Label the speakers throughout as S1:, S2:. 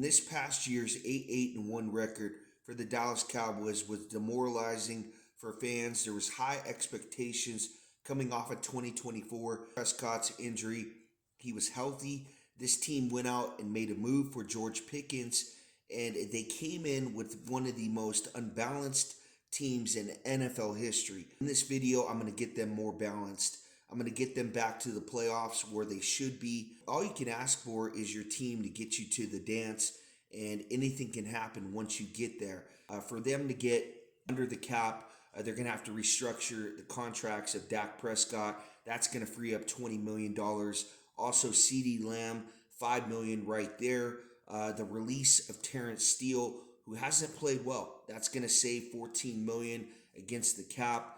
S1: This past year's 8-1 record for the Dallas Cowboys was demoralizing for fans. There was high expectations coming off of 2024 Prescott's injury. He was healthy. This team went out and made a move for George Pickens, and they came in with one of the most unbalanced teams in NFL history. In this video, I'm going to get them more balanced. I'm going to get them back to the playoffs where they should be. All you can ask for is your team to get you to the dance, and anything can happen once you get there. For them to get under the cap, they're going to have to restructure the contracts of Dak Prescott. That's going to free up $20 million. Also, CeeDee Lamb, $5 million right there. The release of Terrence Steele, who hasn't played well, that's going to save $14 million against the cap.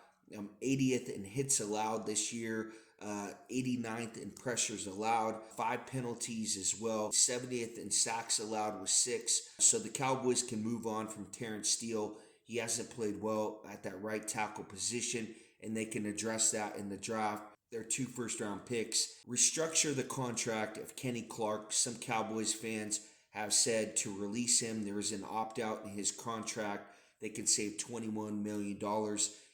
S1: 80th in hits allowed this year, 89th in pressures allowed, 5 penalties as well, 70th in sacks allowed with 6. So the Cowboys can move on from Terrence Steele. He hasn't played well at that right tackle position, and they can address that in the draft. Their 2 first-round picks. Restructure the contract of Kenny Clark. Some Cowboys fans have said to release him. There is an opt-out in his contract. They can save $21 million.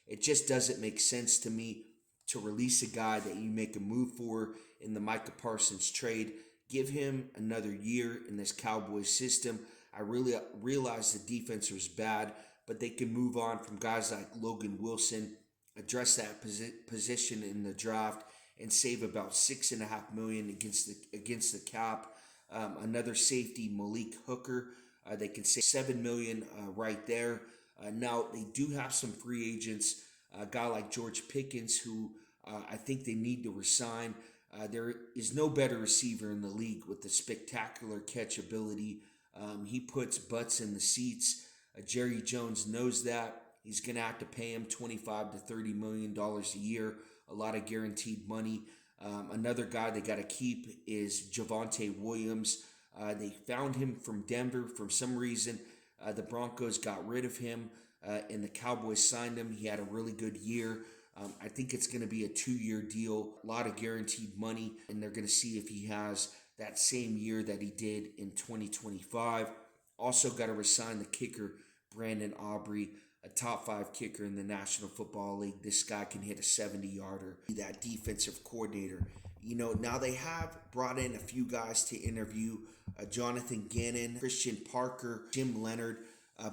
S1: It just doesn't make sense to me to release a guy that you make a move for in the Micah Parsons trade. Give him another year in this Cowboys system. I really realize the defense was bad, but they can move on from guys like Logan Wilson, address that position in the draft, and save about $6.5 million against the cap. Another safety, Malik Hooker. They can save $7 million right there. Now, they do have some free agents, a guy like George Pickens, who I think they need to resign. There is no better receiver in the league with the spectacular catch ability. He puts butts in the seats. Jerry Jones knows that. He's going to have to pay him $25 to $30 million a year, a lot of guaranteed money. Another guy they got to keep is Javonte Williams. They found him from Denver for some reason. The Broncos got rid of him, and the Cowboys signed him. He had a really good year. I think it's going to be a 2-year deal, a lot of guaranteed money, and they're going to see if he has that same year that he did in 2025. Also got to resign the kicker, Brandon Aubrey, a top 5 kicker in the National Football League. This guy can hit a 70-yarder. That defensive coordinator. Now they have brought in a few guys to interview, Jonathan Gannon, Christian Parker, Jim Leonard,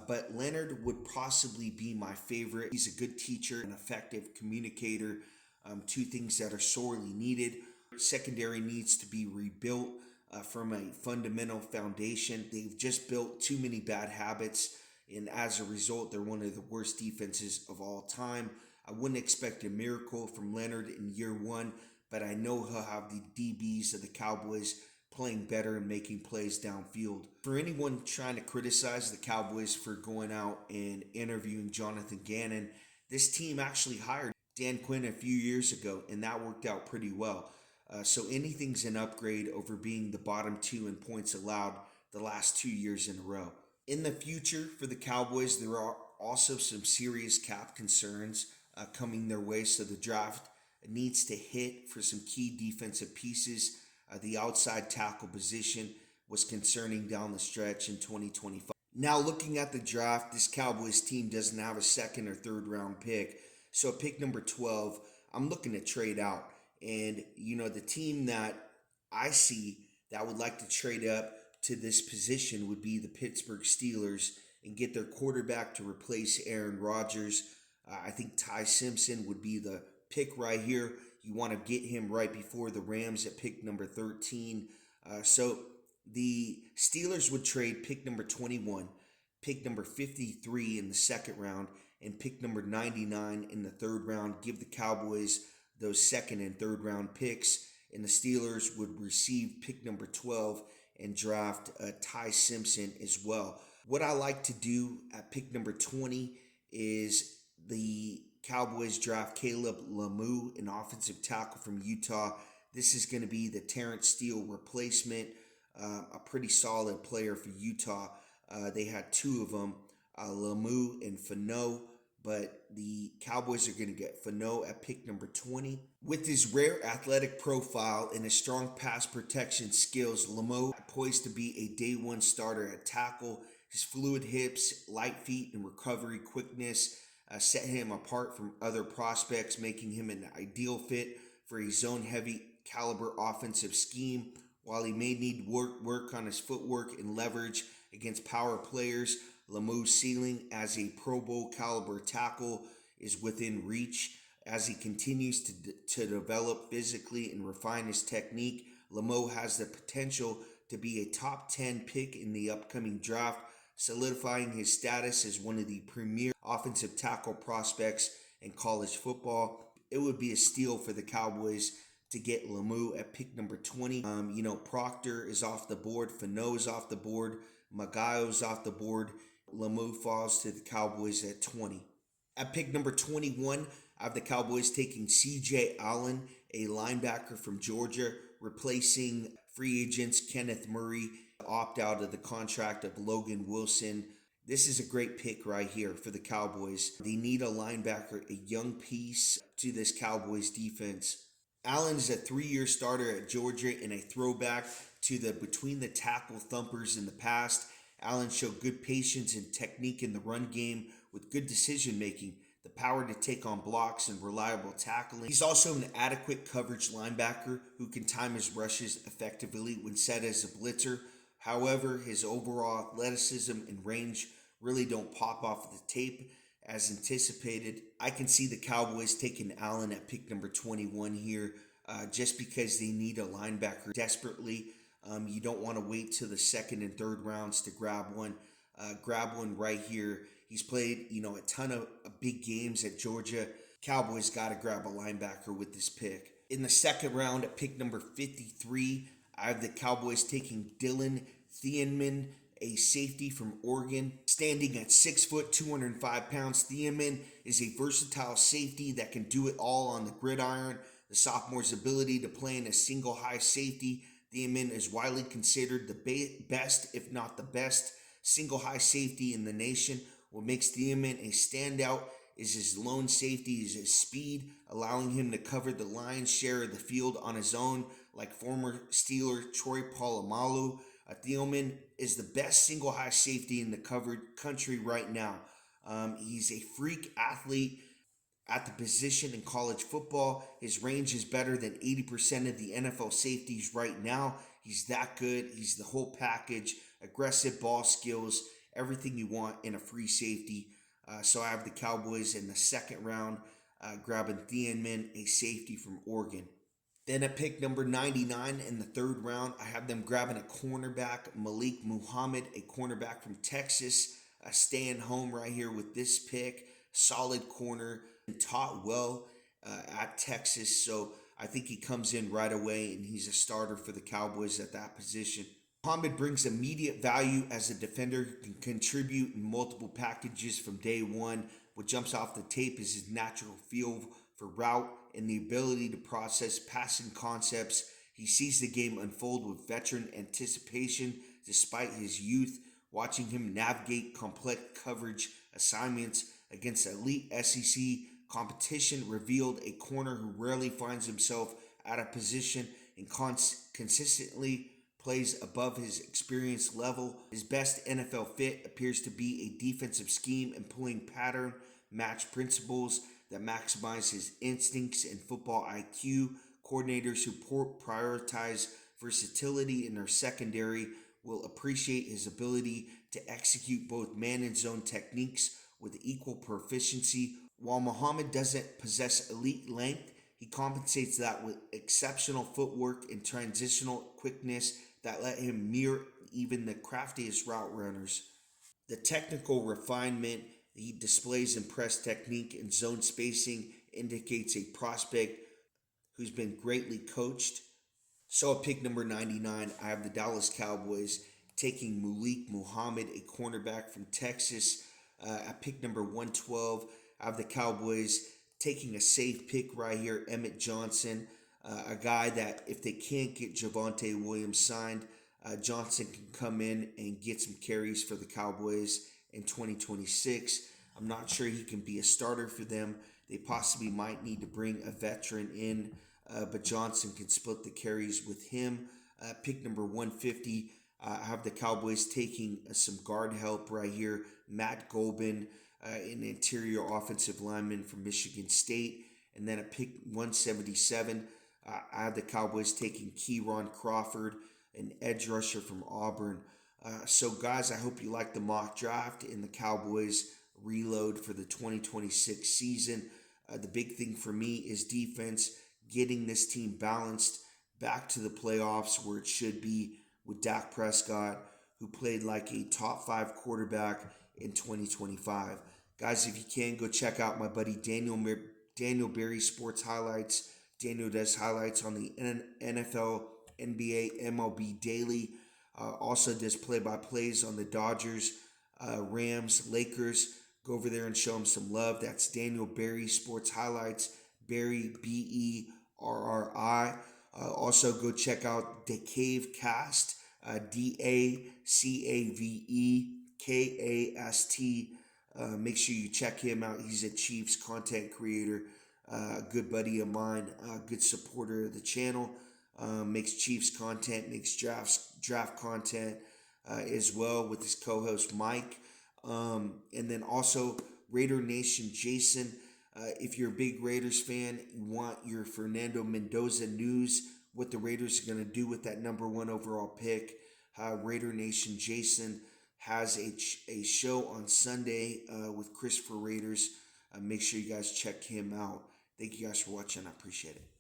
S1: but Leonard would possibly be my favorite. He's a good teacher, an effective communicator, 2 things that are sorely needed. Secondary needs to be rebuilt from a fundamental foundation. They've just built too many bad habits, and as a result, they're one of the worst defenses of all time. I wouldn't expect a miracle from Leonard in year 1, but I know he'll have the DBs of the Cowboys playing better and making plays downfield. For anyone trying to criticize the Cowboys for going out and interviewing Jonathan Gannon, this team actually hired Dan Quinn a few years ago, and that worked out pretty well. So anything's an upgrade over being the bottom 2 in points allowed the last 2 years in a row. In the future for the Cowboys, there are also some serious cap concerns coming their way, so the draft needs to hit for some key defensive pieces. The outside tackle position was concerning down the stretch in 2025. Now looking at the draft, this Cowboys team doesn't have a 2nd or 3rd round pick. So at pick number 12, I'm looking to trade out. And, the team that I see that would like to trade up to this position would be the Pittsburgh Steelers and get their quarterback to replace Aaron Rodgers. I think Ty Simpson would be the pick right here. You want to get him right before the Rams at pick number 13. So the Steelers would trade pick number 21, pick number 53 in the 2nd round, and pick number 99 in the 3rd round. Give the Cowboys those 2nd and 3rd round picks, and the Steelers would receive pick number 12 and draft Ty Simpson as well. What I like to do at pick number 20 is the Cowboys draft Caleb Lemieux, an offensive tackle from Utah. This is going to be the Terrence Steele replacement, a pretty solid player for Utah. They had 2 of them, Lemieux and Fano. but the Cowboys are going to get Fano at pick number 20. With his rare athletic profile and his strong pass protection skills, Lamo poised to be a day one starter at tackle. His fluid hips, light feet, and recovery quickness set him apart from other prospects, making him an ideal fit for a zone-heavy caliber offensive scheme. While he may need work on his footwork and leverage against power players, Lamu's ceiling as a Pro Bowl caliber tackle is within reach. As he continues to develop physically and refine his technique, Lamo has the potential to be a top 10 pick in the upcoming draft, solidifying his status as one of the premier offensive tackle prospects in college football. It would be a steal for the Cowboys to get Lamu at pick number 20. Proctor is off the board, Fano is off the board, Magayo's off the board. Lamu falls to the Cowboys at 20. At pick number 21, I have the Cowboys taking C.J. Allen, a linebacker from Georgia, replacing free agents Kenneth Murray, opt out of the contract of Logan Wilson. This is a great pick right here for the Cowboys. They need a linebacker, a young piece to this Cowboys defense. Allen is a 3-year starter at Georgia and a throwback to the between the tackle thumpers in the past. Allen showed good patience and technique in the run game with good decision making, the power to take on blocks, and reliable tackling. He's also an adequate coverage linebacker who can time his rushes effectively when set as a blitzer. However, his overall athleticism and range really don't pop off the tape as anticipated. I can see the Cowboys taking Allen at pick number 21 here just because they need a linebacker desperately. You don't want to wait till the second and third rounds to grab one. Grab one right here. He's played, a ton of big games at Georgia. Cowboys got to grab a linebacker with this pick. In the second round at pick number 53, I have the Cowboys taking Dylan Thiemann, a safety from Oregon. Standing at 6 foot, 205 pounds, Thiemann is a versatile safety that can do it all on the gridiron. The sophomore's ability to play in a single high safety. Thiemann is widely considered the best, if not the best, single high safety in the nation. What makes Thiemann a standout is his lone safety, is his speed, allowing him to cover the lion's share of the field on his own, like former Steeler Troy Polamalu. Thiemann is the best single high safety in the covered country right now. He's a freak athlete at the position in college football. His range is better than 80% of the NFL safeties right now. He's that good. He's the whole package, aggressive ball skills, everything you want in a free safety. So I have the Cowboys in the second round grabbing Thiemann, a safety from Oregon. Then at pick number 99 in the third round, I have them grabbing a cornerback, Malik Muhammad, a cornerback from Texas, staying home right here with this pick. Solid corner, taught well at Texas, so I think he comes in right away and he's a starter for the Cowboys at that position. Muhammad brings immediate value as a defender who can contribute in multiple packages from day one. What jumps off the tape is his natural feel for route and the ability to process passing concepts. He sees the game unfold with veteran anticipation despite his youth. Watching him navigate complex coverage assignments against elite SEC competition revealed a corner who rarely finds himself out of position and consistently plays above his experience level. His best NFL fit appears to be a defensive scheme employing pattern match principles that maximize his instincts and football IQ. Coordinators who prioritize versatility in their secondary will appreciate his ability to execute both man and zone techniques with equal proficiency. While Muhammad doesn't possess elite length, he compensates that with exceptional footwork and transitional quickness that let him mirror even the craftiest route runners. The technical refinement he displays in press technique and zone spacing indicates a prospect who's been greatly coached. So at pick number 99, I have the Dallas Cowboys taking Malik Muhammad, a cornerback from Texas. At pick number 112, I have the Cowboys taking a safe pick right here, Emmett Johnson, a guy that if they can't get Javonte Williams signed, Johnson can come in and get some carries for the Cowboys in 2026. I'm not sure he can be a starter for them. They possibly might need to bring a veteran in, but Johnson can split the carries with him. Pick number 150. I have the Cowboys taking some guard help right here. Matt Golbin, an interior offensive lineman from Michigan State. And then at pick 177, I have the Cowboys taking Keyron Crawford, an edge rusher from Auburn. So, guys, I hope you like the mock draft and the Cowboys reload for the 2026 season. The big thing for me is defense, getting this team balanced back to the playoffs where it should be with Dak Prescott, who played like a top 5 quarterback in 2025. Guys, if you can, go check out my buddy Daniel Berry Sports Highlights. Daniel does highlights on the NFL, NBA, MLB daily. Also does play-by-plays on the Dodgers, Rams, Lakers. Go over there and show him some love. That's Daniel Berry Sports Highlights. Berry, Berri. Also, go check out The Cave Cast, DACAVEKAST. Make sure you check him out. He's a Chiefs content creator, a good buddy of mine, a good supporter of the channel. Makes Chiefs content, makes draft content as well with his co-host Mike. And then also Raider Nation Jason. If you're a big Raiders fan, you want your Fernando Mendoza news, what the Raiders are going to do with that number 1 overall pick. Raider Nation Jason has a show on Sunday with Christopher Raiders. Make sure you guys check him out. Thank you guys for watching. I appreciate it.